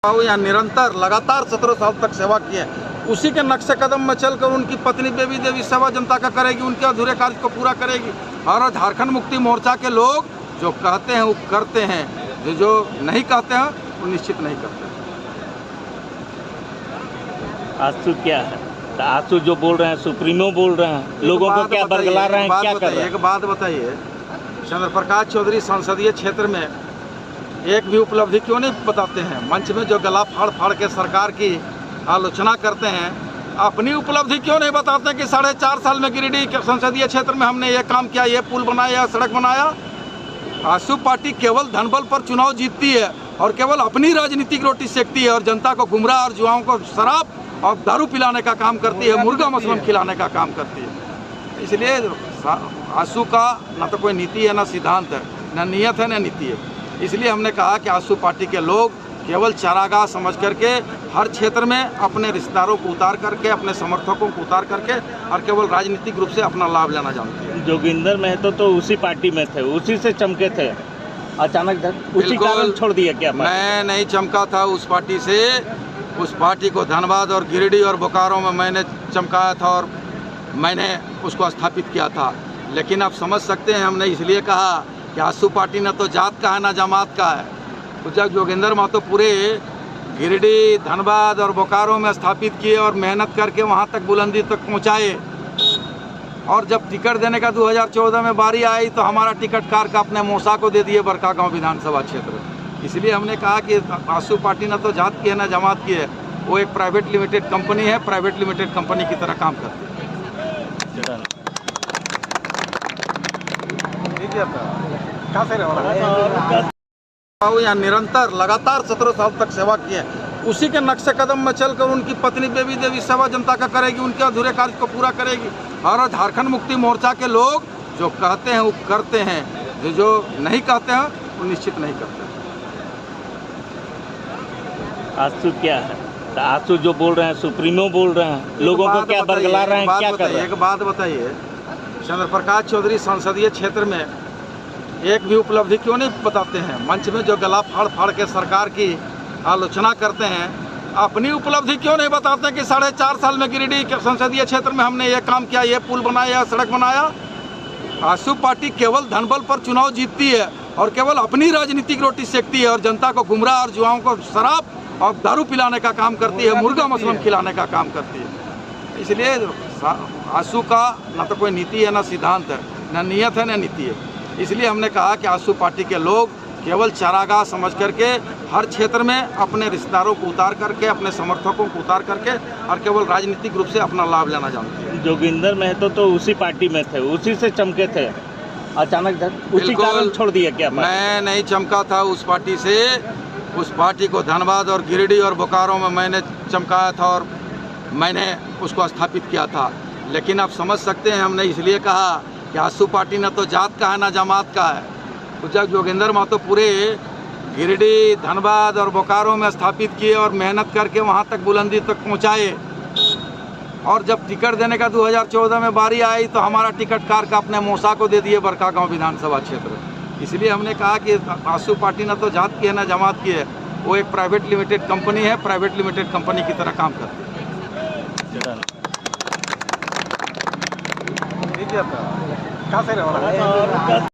यहाँ निरंतर लगातार 17 साल तक सेवा किए, उसी के नक्शे कदम में चलकर उनकी पत्नी बेबी देवी सेवा जनता का करेगी, उनके अधूरे कार्य को पूरा करेगी। और झारखंड मुक्ति मोर्चा के लोग जो कहते हैं वो करते हैं, जो नहीं कहते हैं वो निश्चित नहीं करते। आंसू क्या है? आंसू जो बोल रहे हैं, सुप्रीमो बोल रहे हैं, लोगों को क्या बरगला रहे हैं, क्या कर रहे हैं? एक बात बताइए, चंद्र प्रकाश चौधरी संसदीय क्षेत्र में एक भी उपलब्धि क्यों नहीं बताते हैं? मंच में जो गला फाड़ फाड़ के सरकार की आलोचना करते हैं, अपनी उपलब्धि क्यों नहीं बताते कि 4.5 साल में गिरिडीह के संसदीय क्षेत्र में हमने ये काम किया, ये पुल बनाया, सड़क बनाया। आजसू पार्टी केवल धनबल पर चुनाव जीतती है और केवल अपनी राजनीतिक रोटी सेकती है और जनता को गुमराह और युवाओं को शराब और दारू पिलाने का काम करती है, मुर्गा मसलम खिलाने का काम करती है। इसलिए आजसू का न तो कोई नीति है, न सिद्धांत है, न नियत है, न नीति है। इसलिए हमने कहा कि आजसू पार्टी के लोग केवल चारागाह समझ करके हर क्षेत्र में अपने रिश्तेदारों को उतार करके, अपने समर्थकों को उतार करके और केवल राजनीतिक रूप से अपना लाभ लेना जानते हैं। जोगिंदर महतो तो उसी पार्टी में थे, उसी से चमके थे, अचानक उसी कारण छोड़ दिया क्या? मैं नहीं चमका था उस पार्टी से। उस पार्टी को धनबाद और गिरिडीह और बोकारो में मैंने चमकाया था और मैंने उसको स्थापित किया था। लेकिन आप समझ सकते हैं, हमने इसलिए कहा कि आजसू पार्टी न तो जात का है न जमात का है। तो जब जोगिंदर महतो पूरे गिरिडीह, धनबाद और बोकारो में स्थापित किए और मेहनत करके वहाँ तक बुलंदी तक पहुँचाए, और जब टिकट देने का 2014 में बारी आई तो हमारा टिकट कार का अपने मौसा को दे दिए बड़कागांव विधानसभा क्षेत्र। इसलिए हमने कहा कि आजसू पार्टी न तो जात की है न जमात की है, वो एक प्राइवेट लिमिटेड कंपनी है, प्राइवेट लिमिटेड कंपनी की तरह काम करती है। यहाँ निरंतर लगातार 17 साल तक सेवा किए, उसी के नक्शे कदम में चलकर उनकी पत्नी बेबी देवी सेवा जनता का करेगी, उनके अधूरे कार्य को पूरा करेगी। और झारखंड मुक्ति मोर्चा के लोग जो कहते हैं वो करते हैं, जो नहीं कहते हैं वो निश्चित नहीं करते। आंसू क्या है? आंसू जो बोल रहे हैं, सुप्रीमो बोल रहे हैं, लोगों को क्या बरगला रहे हैं, क्या कर रहे हैं? एक बात बताइए, चंद्र प्रकाश चौधरी संसदीय क्षेत्र में एक भी उपलब्धि क्यों नहीं बताते हैं? मंच में जो गला फाड़ फाड़ के सरकार की आलोचना करते हैं, अपनी उपलब्धि क्यों नहीं बताते कि 4.5 साल में गिरिडीह के संसदीय क्षेत्र में हमने ये काम किया, ये पुल बनाया, सड़क बनाया। आजसू पार्टी केवल धनबल पर चुनाव जीतती है और केवल अपनी राजनीतिक रोटी सेकती है और जनता को गुमराह और युवाओं को शराब और दारू पिलाने का काम करती है, मुर्गा मसलम खिलाने का काम करती है। इसलिए आजसू का न तो कोई नीति है, न सिद्धांत है, न नियत है, न नीति है। इसलिए हमने कहा कि आजसू पार्टी के लोग केवल चारागाह समझ करके हर क्षेत्र में अपने रिश्तेदारों को उतार करके, अपने समर्थकों को उतार करके और केवल राजनीतिक रूप से अपना लाभ लेना जानते हैं। जोगिंदर महतो तो उसी पार्टी में थे, उसी से चमके थे, अचानक उसी कारण छोड़ दिया क्या? मैं नहीं चमका था उस पार्टी से। उस पार्टी को धनबाद और गिरिडीह और बोकारो में मैंने चमकाया था और मैंने उसको स्थापित किया था। लेकिन आप समझ सकते हैं, हमने इसलिए कहा कि आजसू पार्टी न तो जात का है न जमात का है। तो जब जोगिंदर महतो पूरे गिरिडीह, धनबाद और बोकारो में स्थापित किए और मेहनत करके वहाँ तक बुलंदी तक पहुँचाए, और जब टिकट देने का 2014 में बारी आई तो हमारा टिकट कार का अपने मौसा को दे दिए बड़कागांव विधानसभा क्षेत्र। इसलिए हमने कहा कि आजसू पार्टी न तो जात की है न जमात की है, वो एक प्राइवेट लिमिटेड कंपनी है, प्राइवेट लिमिटेड कंपनी की तरह काम करती है।